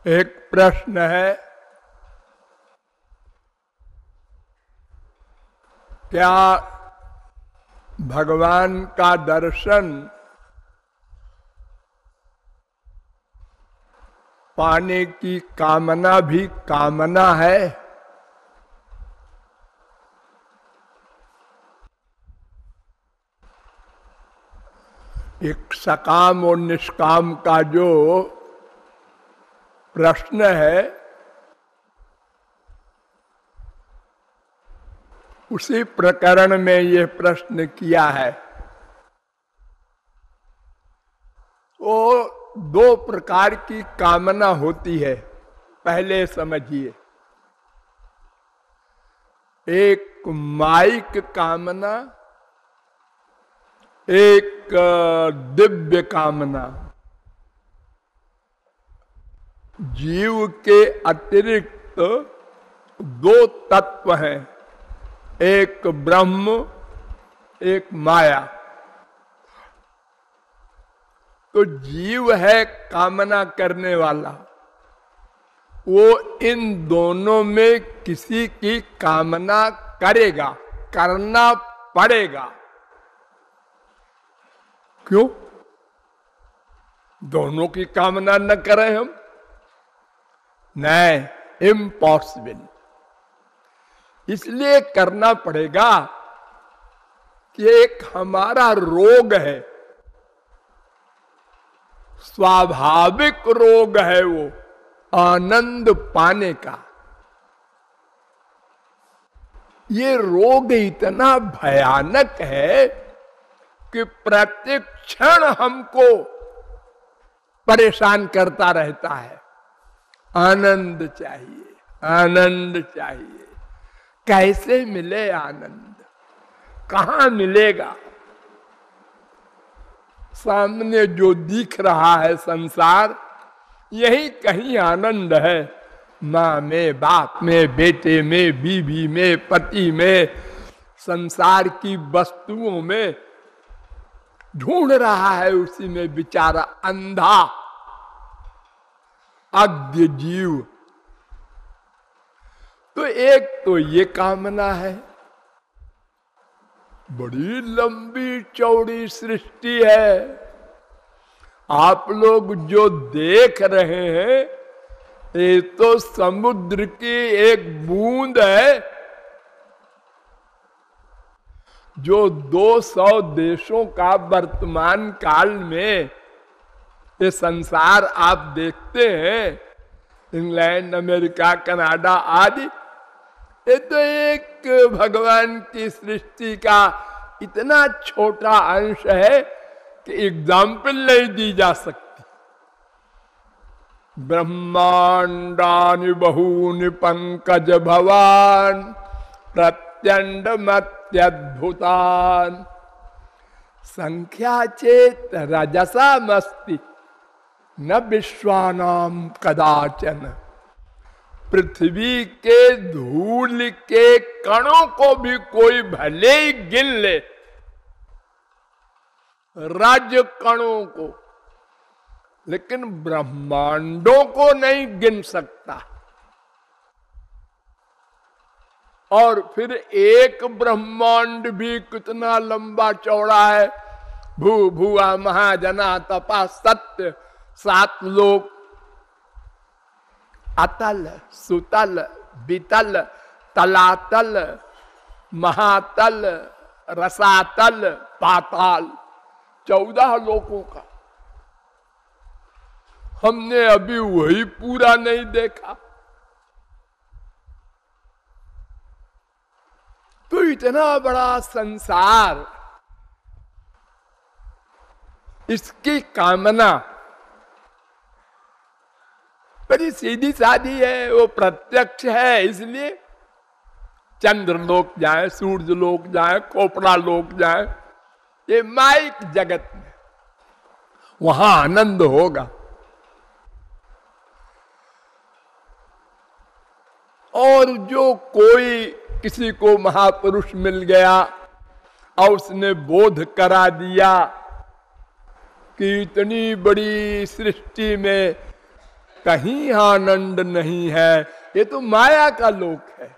एक प्रश्न है, क्या भगवान का दर्शन पाने की कामना भी कामना है? एक सकाम और निष्काम का जो प्रश्न है, उसी प्रकरण में यह प्रश्न किया है। वो दो प्रकार की कामना होती है, पहले समझिए। एक माइक कामना, एक दिव्य कामना। जीव के अतिरिक्त दो तत्व हैं, एक ब्रह्म, एक माया। तो जीव है कामना करने वाला, वो इन दोनों में किसी की कामना करेगा, करना पड़ेगा। क्यों? दोनों की कामना न करें हम? नहीं, इम्पॉसिबल। इसलिए करना पड़ेगा कि एक हमारा रोग है, स्वाभाविक रोग है वो, आनंद पाने का। ये रोग इतना भयानक है कि प्रत्येक क्षण हमको परेशान करता रहता है। आनंद चाहिए, आनंद चाहिए। कैसे मिले आनंद? कहां मिलेगा? सामने जो दिख रहा है संसार, यही कहीं आनंद है। माँ में, बाप में, बेटे में, बीवी में, पति में, संसार की वस्तुओं में ढूंढ रहा है, उसी में बेचारा अंधा अज्ञ जीव। तो एक तो ये कामना है। बड़ी लंबी चौड़ी सृष्टि है। आप लोग जो देख रहे हैं, ये तो समुद्र की एक बूंद है, जो 200 देशों का वर्तमान काल में ये संसार आप देखते हैं, इंग्लैंड, अमेरिका, कनाडा आदि, ये तो एक भगवान की सृष्टि का इतना छोटा अंश है कि एग्जाम्पल नहीं दी जा सकती। ब्रह्मांडानि बहूनि पंकज भवान प्रत्यंड मत्यद्भुतान संख्या चेत रजसा मस्ति न विश्वानाम कदाचन। पृथ्वी के धूल के कणों को भी कोई भले ही गिन ले, रज कणों को, लेकिन ब्रह्मांडों को नहीं गिन सकता। और फिर एक ब्रह्मांड भी कितना लंबा चौड़ा है। भू भुआ महाजना तपा सत्य, 7 लोक, अतल, सुतल, वितल, तलातल, महातल, रसातल, पाताल, 14 लोकों का। हमने अभी वही पूरा नहीं देखा। तो इतना बड़ा संसार, इसकी कामना बड़ी सीधी सादी है, वो प्रत्यक्ष है। इसलिए चंद्र लोक जाए, सूर्य लोक जाए, खोपड़ा लोक जाए, ये माइक जगत में, वहां आनंद होगा। और जो कोई किसी को महापुरुष मिल गया और उसने बोध करा दिया कि इतनी बड़ी सृष्टि में कहीं आनंद नहीं है। ये तो माया का लोक है।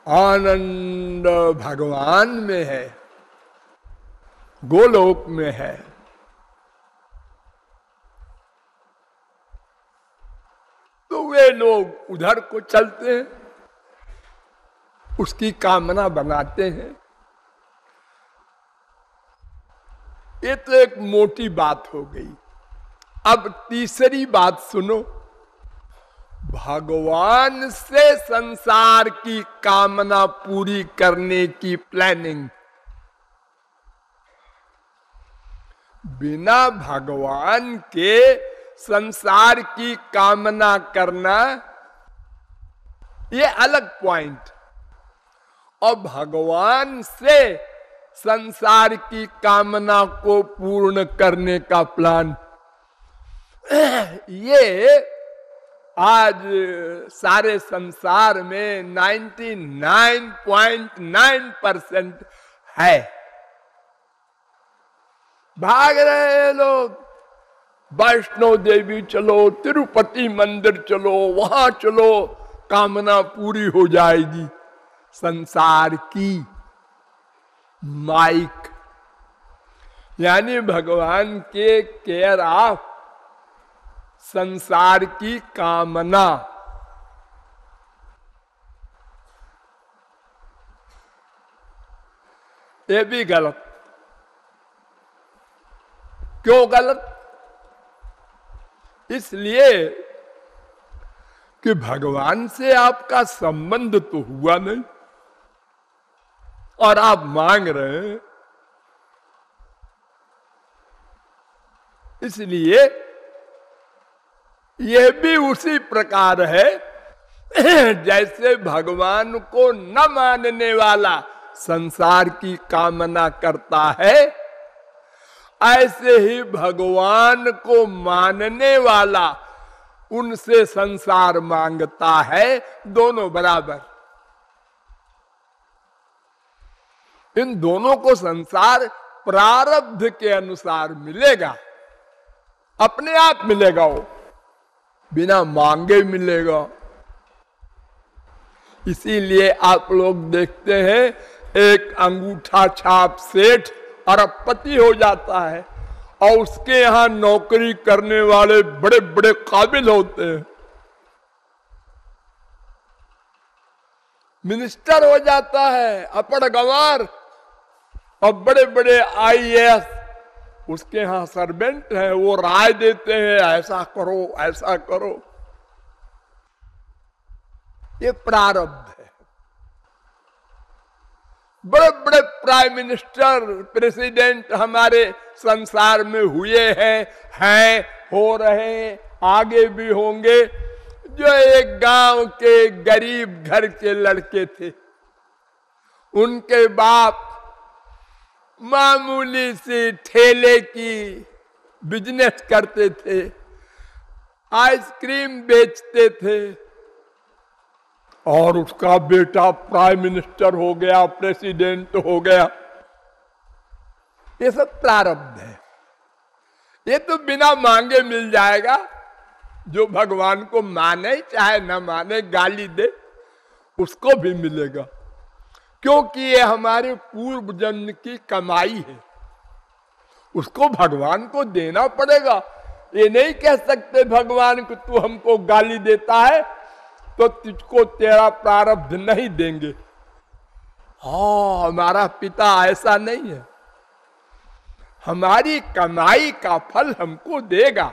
आनंद भगवान में है, गोलोक में है। तो वे लोग उधर को चलते हैं, उसकी कामना बनाते हैं। ये तो एक मोटी बात हो गई। अब तीसरी बात सुनो। भगवान से संसार की कामना पूरी करने की प्लानिंग। बिना भगवान के संसार की कामना करना ये अलग पॉइंट, और भगवान से संसार की कामना को पूर्ण करने का प्लान, ये आज सारे संसार में 99.9% है। भाग रहे लोग, वैष्णो देवी चलो, तिरुपति मंदिर चलो, वहां चलो, कामना पूरी हो जाएगी। संसार की माइक यानी भगवान के केयर ऑफ संसार की कामना। ये भी गलत। क्यों गलत? इसलिए कि भगवान से आपका संबंध तो हुआ नहीं और आप मांग रहे हैं। इसलिए यह भी उसी प्रकार है जैसे भगवान को न मानने वाला संसार की कामना करता है, ऐसे ही भगवान को मानने वाला उनसे संसार मांगता है। दोनों बराबर। इन दोनों को संसार प्रारब्ध के अनुसार मिलेगा, अपने आप मिलेगा, वो बिना मांगे मिलेगा। इसीलिए आप लोग देखते हैं एक अंगूठा छाप सेठ अरबपति हो जाता है और उसके यहां नौकरी करने वाले बड़े बड़े काबिल होते हैं, मिनिस्टर हो जाता है, अपड़ गंवार, और बड़े बड़े आईएएस उसके यहां सर्वेंट है, वो राय देते हैं ऐसा करो ऐसा करो। ये प्रारब्ध है। बड़े बड़े प्राइम मिनिस्टर, प्रेसिडेंट हमारे संसार में हुए हैं, हो रहे हैं, आगे भी होंगे। जो एक गांव के गरीब घर के लड़के थे, उनके बाप मामूली सी ठेले की बिजनेस करते थे, आइसक्रीम बेचते थे, और उसका बेटा प्राइम मिनिस्टर हो गया, प्रेसिडेंट हो गया। ये सब प्रारब्ध है। ये तो बिना मांगे मिल जाएगा। जो भगवान को माने चाहे न माने, गाली दे, उसको भी मिलेगा, क्योंकि ये हमारे पूर्व जन्म की कमाई है। उसको भगवान को देना पड़ेगा। ये नहीं कह सकते भगवान को तू हमको गाली देता है तो तुझको तेरा प्रारब्ध नहीं देंगे। हाँ, हमारा पिता ऐसा नहीं है। हमारी कमाई का फल हमको देगा।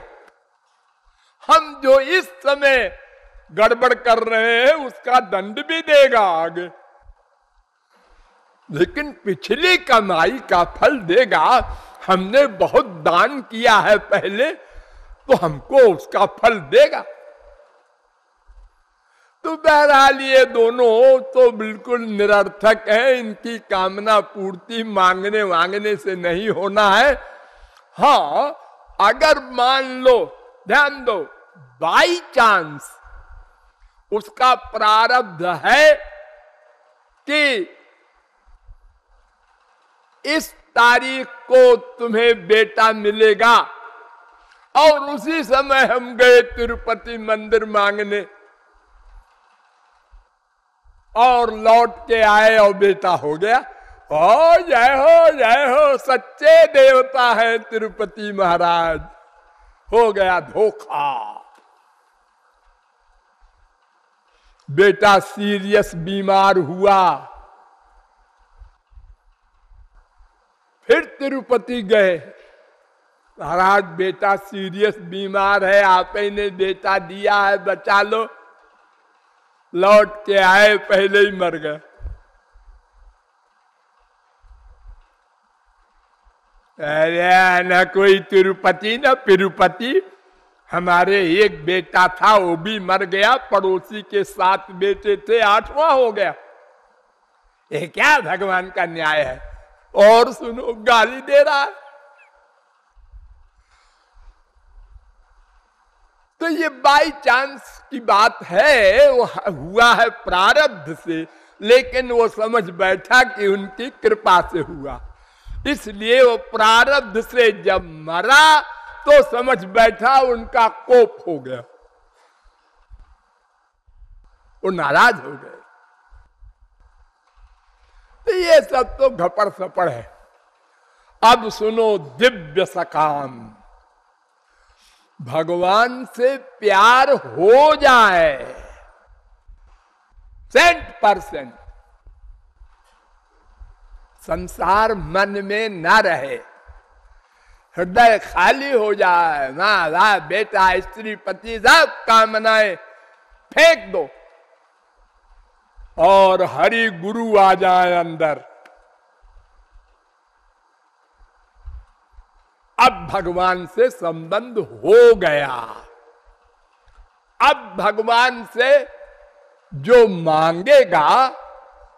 हम जो इस समय गड़बड़ कर रहे हैं उसका दंड भी देगा आगे, लेकिन पिछली कमाई का फल देगा। हमने बहुत दान किया है पहले, तो हमको उसका फल देगा। तो बहरहाल ये दोनों तो बिल्कुल निरर्थक है। इनकी कामना पूर्ति मांगने वांगने से नहीं होना है। हाँ, अगर मान लो, ध्यान दो, बाई चांस उसका प्रारब्ध है कि इस तारीख को तुम्हें बेटा मिलेगा, और उसी समय हम गए तिरुपति मंदिर मांगने और लौट के आए और बेटा हो गया। ओ जय हो सच्चे देवता है तिरुपति महाराज। हो गया धोखा। बेटा सीरियस बीमार हुआ, फिर तिरुपति गए। महाराज बेटा सीरियस बीमार है, आप ही ने बेटा दिया है, बचा लो। लौट के आए, पहले ही मर गए। अरे न कोई तिरुपति न तिरुपति, हमारे एक बेटा था वो भी मर गया, पड़ोसी के 7 बेटे थे, 8वां हो गया। ये क्या भगवान का न्याय है? और सुनो, गाली दे रहा है। तो ये बाई चांस की बात है, वो हुआ है प्रारब्ध से, लेकिन वो समझ बैठा कि उनकी कृपा से हुआ, इसलिए वो प्रारब्ध से जब मरा तो समझ बैठा उनका कोप हो गया, वो नाराज हो गए। तो ये सब तो घपड़ सपड़ है। अब सुनो दिव्य सकाम। भगवान से प्यार हो जाए 100%, संसार मन में न रहे, हृदय खाली हो जाए, माँ बाप बेटा स्त्री पति सब कामनाएं फेंक दो और हरि गुरु आ जाए अंदर। अब भगवान से संबंध हो गया। अब भगवान से जो मांगेगा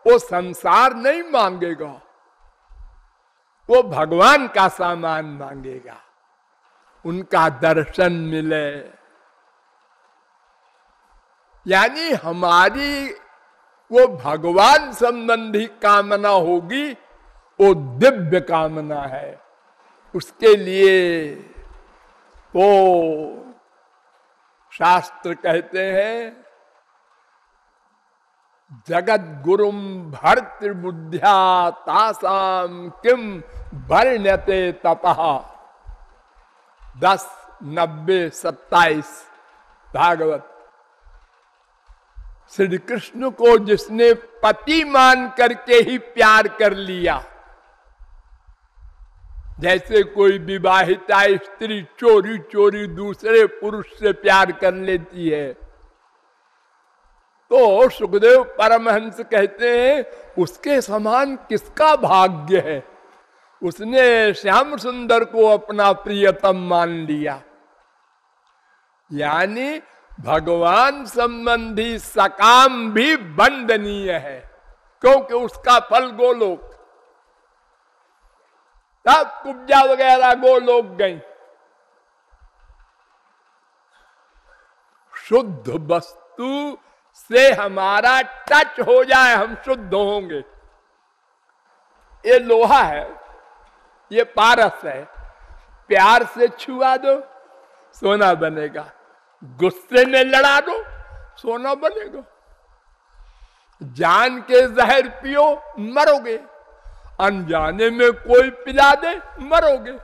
वो संसार नहीं मांगेगा, वो भगवान का सामान मांगेगा, उनका दर्शन मिले। यानी हमारी वो भगवान संबंधी कामना होगी, वो दिव्य कामना है। उसके लिए वो शास्त्र कहते हैं, जगत गुरुम भर्तृबुद्ध्या तासाम किम वर्ण्यते तपः। 10, 90, 27 भागवत। श्री कृष्ण को जिसने पति मान करके ही प्यार कर लिया, जैसे कोई विवाहिता स्त्री चोरी चोरी दूसरे पुरुष से प्यार कर लेती है, तो सुखदेव परमहंस कहते हैं उसके समान किसका भाग्य है। उसने श्याम सुंदर को अपना प्रियतम मान लिया। यानी भगवान संबंधी सकाम भी वंदनीय है, क्योंकि उसका फल गोलोक। तब कुब्जा वगैरह गोलोक गई। शुद्ध वस्तु से हमारा टच हो जाए, हम शुद्ध होंगे। ये लोहा है, ये पारस है, प्यार से छुआ दो सोना बनेगा, गुस्से में लड़ा दो सोना बनेगा। जान के जहर पियो मरोगे, अनजाने में कोई पिला दे मरोगे।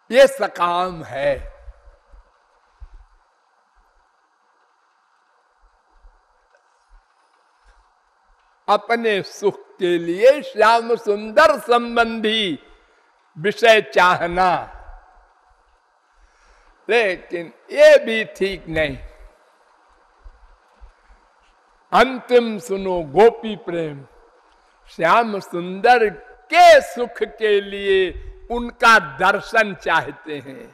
ये सकाम है। अपने सुख के लिए श्याम सुंदर संबंधी विषय चाहना, लेकिन ये भी ठीक नहीं। अंतिम सुनो गोपी प्रेम। श्याम सुंदर के सुख के लिए उनका दर्शन चाहते हैं,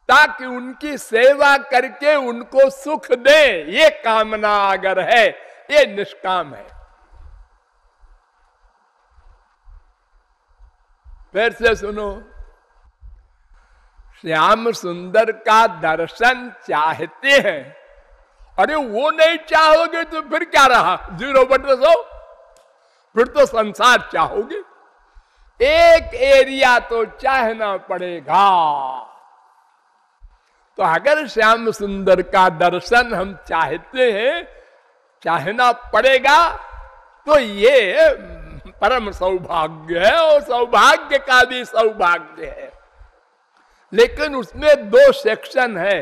ताकि उनकी सेवा करके उनको सुख दे। ये कामना अगर है, ये निष्काम है। फिर से सुनो, श्याम सुंदर का दर्शन चाहते हैं। अरे वो नहीं चाहोगे तो फिर क्या रहा? 0/100। फिर तो संसार चाहोगे। एक एरिया तो चाहना पड़ेगा। तो अगर श्याम सुंदर का दर्शन हम चाहते हैं, चाहना पड़ेगा, तो ये परम सौभाग्य है और सौभाग्य का भी सौभाग्य है। लेकिन उसमें दो सेक्शन है।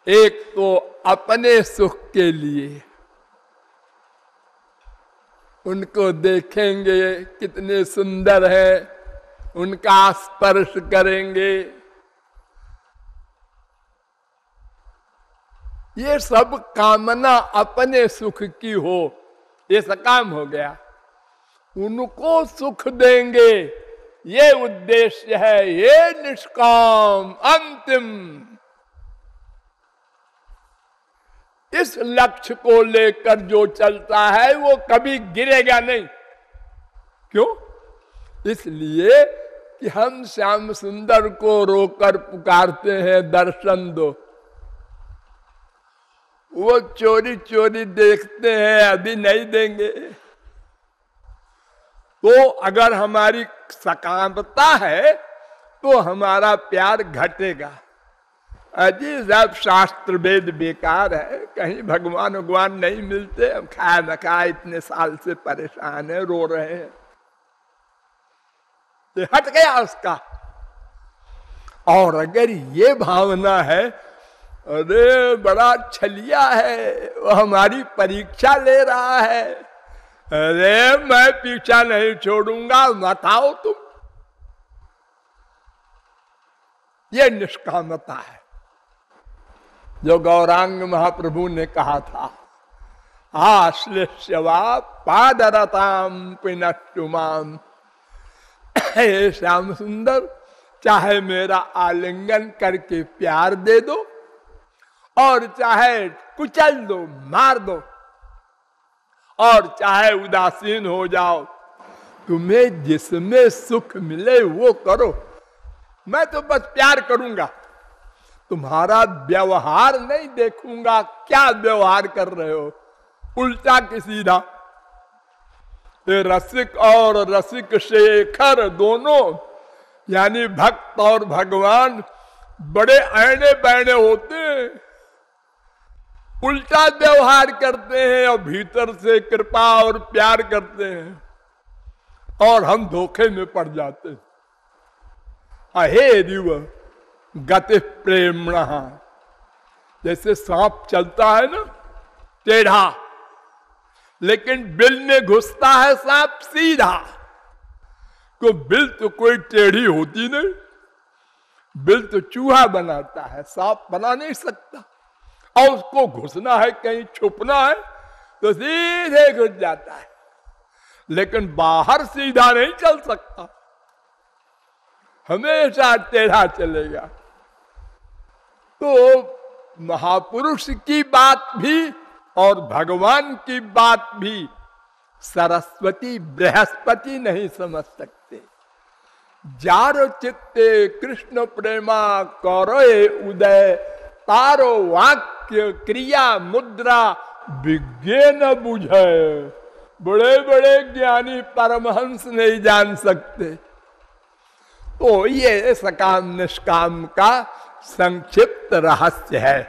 एक तो अपने सुख के लिए, उनको देखेंगे कितने सुंदर है, उनका स्पर्श करेंगे, ये सब कामना अपने सुख की हो, ये सकाम हो गया। उनको सुख देंगे, ये उद्देश्य है, ये निष्काम अंतिम। इस लक्ष्य को लेकर जो चलता है वो कभी गिरेगा नहीं। क्यों? इसलिए कि हम श्याम सुंदर को रोकर पुकारते हैं दर्शन दो। वो चोरी चोरी देखते हैं, अभी नहीं देंगे। तो अगर हमारी सकामता है तो हमारा प्यार घटेगा। अजी सब शास्त्र वेद बेकार है, कहीं भगवान नहीं मिलते, हम खाया न खाया इतने साल से परेशान है, रो रहे हैं। तो हट गया उसका। और अगर ये भावना है, अरे बड़ा छलिया है, वो हमारी परीक्षा ले रहा है, अरे मैं पीछा नहीं छोड़ूंगा, मत आओ तुम, ये निष्कामता है। जो गौरांग महाप्रभु ने कहा था, आश्लिष्यवा पादरताम पिनष्टुमाम, हे श्याम सुंदर, चाहे मेरा आलिंगन करके प्यार दे दो और चाहे कुचल दो, मार दो, और चाहे उदासीन हो जाओ, तुम्हें जिसमें सुख मिले वो करो, मैं तो बस प्यार करूंगा, तुम्हारा व्यवहार नहीं देखूंगा, क्या व्यवहार कर रहे हो, उल्टा कि सीधा। रसिक और रसिक शेखर दोनों, यानी भक्त और भगवान बड़े ऐने बैने होते हैं, उल्टा व्यवहार करते हैं और भीतर से कृपा और प्यार करते हैं, और हम धोखे में पड़ जाते हैं। अहेरिव गति प्रेमणा, जैसे सांप चलता है ना टेढ़ा, लेकिन बिल में घुसता है सांप सीधा। तो बिल तो कोई टेढ़ी होती नहीं, बिल तो चूहा बनाता है, सांप बना नहीं सकता। और उसको घुसना है, कहीं छुपना है, तो सीधे घुस जाता है, लेकिन बाहर सीधा नहीं चल सकता, हमेशा टेढ़ा चलेगा। तो महापुरुष की बात भी और भगवान की बात भी सरस्वती बृहस्पति नहीं समझ सकते। जार चित्ते कृष्ण प्रेमा करे उदय, तारो वाक्य क्रिया मुद्रा विज्ञे न बुझे। बड़े बड़े ज्ञानी परमहंस नहीं जान सकते। तो ये सकाम निष्काम का संक्षिप्त रहस्य है।